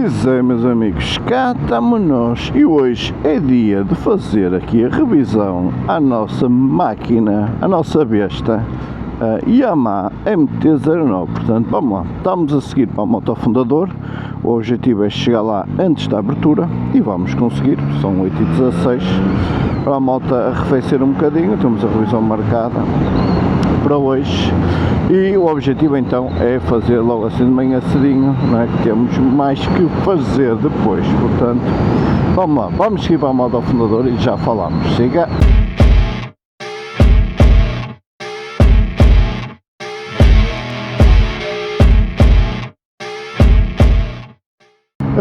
Pois é, meus amigos, cá estamos nós e hoje é dia de fazer aqui a revisão à nossa máquina, à nossa besta, a Yamaha MT-09. Portanto, vamos lá, estamos a seguir para o Motofundador. O objetivo é chegar lá antes da abertura e vamos conseguir, são 8h16, para a moto arrefecer um bocadinho. Temos a revisão marcada para hoje e o objetivo então é fazer logo assim de manhã cedinho, não é? Que temos mais que fazer depois. Portanto, vamos lá, vamos seguir para o Motofundador e já falamos. Siga!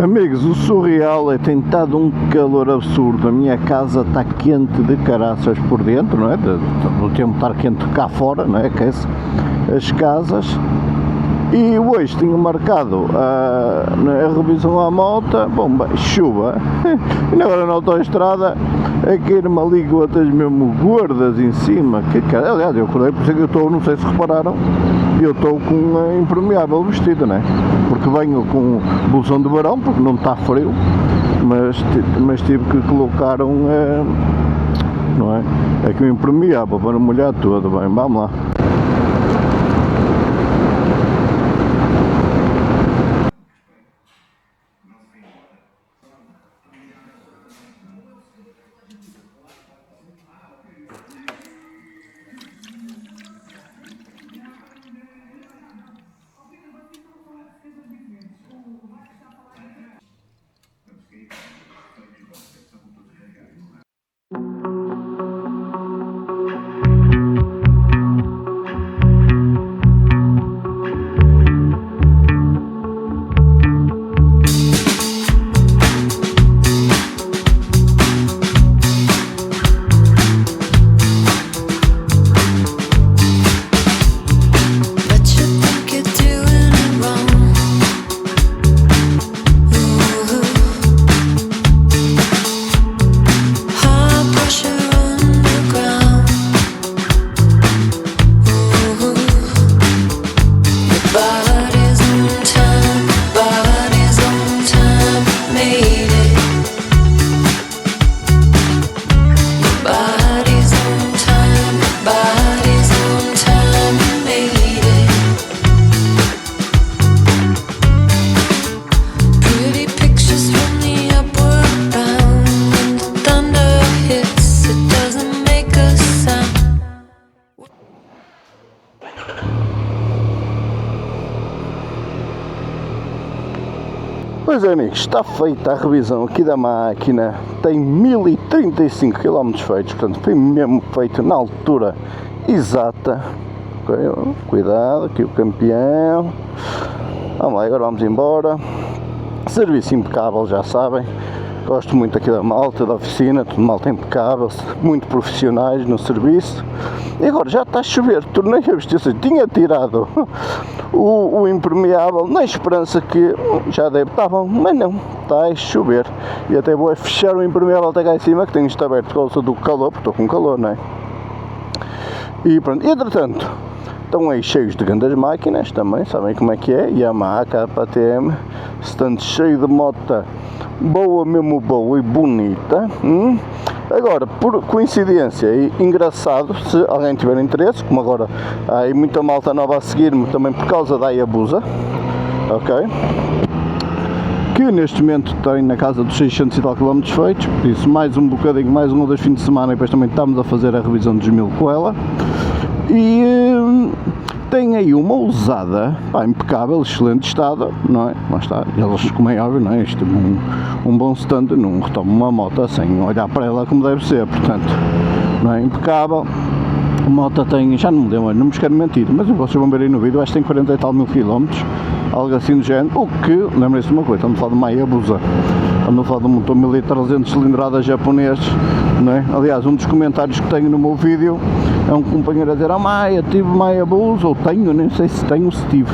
Amigos, o surreal é tem estado um calor absurdo. A minha casa está quente de caraças por dentro, não é? Do tempo estar quente cá fora, não é? Aquece as casas. E hoje tinha marcado a revisão à moto, bomba, chuva. E agora na autoestrada a cair-me ali gotas mesmo gordas em cima. Que cara, aliás, eu acordei, por isso é que eu estou, não sei se repararam, eu estou com impermeável vestido, né? Porque venho com blusão de verão, porque não está frio, mas tive que colocar não é? Aqui um impermeável para não molhar todo. Bem, vamos lá. Pois é, amigos, está feita a revisão aqui da máquina, tem 1035 km feitos, portanto foi mesmo feito na altura exata. Okay, cuidado, aqui o campeão. Vamos lá, agora vamos embora. Serviço impecável, já sabem, gosto muito aqui da malta, da oficina, tudo malta impecável, muito profissionais no serviço. E agora já está a chover, tornei a vestir, tinha tirado o impermeável na esperança que já deve estar bom, mas não, está a chover. E até vou fechar o impermeável até cá em cima, que tenho isto aberto por causa do calor, porque estou com calor, não é? E pronto, e entretanto, estão aí cheios de grandes máquinas também, sabem como é que é? Yamaha, KTM, stand cheio de moto boa, mesmo boa e bonita. Agora, por coincidência e engraçado, se alguém tiver interesse, como agora há aí muita malta nova a seguir-me também por causa da Hayabusa, ok? Que neste momento tem na casa dos 600 e tal km feitos, por isso mais um bocadinho, mais um ou dois fins de semana e depois também estamos a fazer a revisão dos 1000 com ela. E tem aí uma usada, pá, impecável, excelente estado, não é? Lá está, eles, como é óbvio, não é? Isto um bom stand, não retoma uma moto sem olhar para ela como deve ser, portanto, não é? Impecável. A moto tem, já não me deu, não me quero mentir, mas vocês vão ver aí no vídeo, acho que tem 40 e tal mil quilómetros, algo assim do género, o que, lembrem-se de uma coisa, estamos a falar de uma Hayabusa, estamos a falar de um motor 1300 cilindrada japonês, não é? Aliás, um dos comentários que tenho no meu vídeo é um companheiro a dizer: eu tive uma Hayabusa, ou tenho, nem sei se tenho, se tive,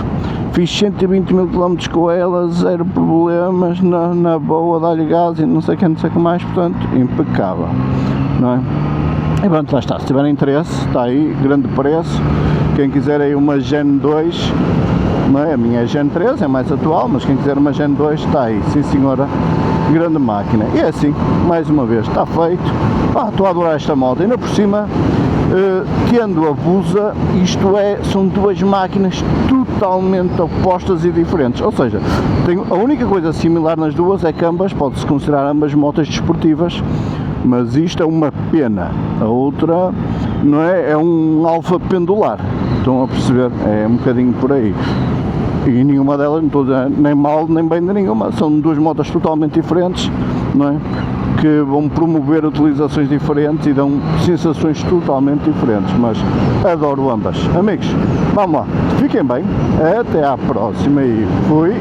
fiz 120 mil km com ela, zero problemas, na boa, dá-lhe gás e não sei o que mais, portanto, impecável, não é? E pronto, lá está, se tiverem interesse, está aí, grande preço. Quem quiser aí uma Gen 2, não é? A minha é Gen 3, é mais atual, mas quem quiser uma Gen 2 está aí, sim senhora, grande máquina. E é assim, mais uma vez, está feito. Estou a adorar esta moto, ainda por cima, tendo a Busa, isto é, são duas máquinas totalmente opostas e diferentes, ou seja, a única coisa similar nas duas é que ambas, pode-se considerar ambas motas desportivas, mas isto é uma pena, a outra, não é, é um alfa pendular, estão a perceber, é um bocadinho por aí. E nenhuma delas, não estou a dizer nem mal nem bem de nenhuma, são duas motas totalmente diferentes, não é? Que vão promover utilizações diferentes e dão sensações totalmente diferentes, mas adoro ambas. Amigos, vamos lá, fiquem bem, até à próxima e fui!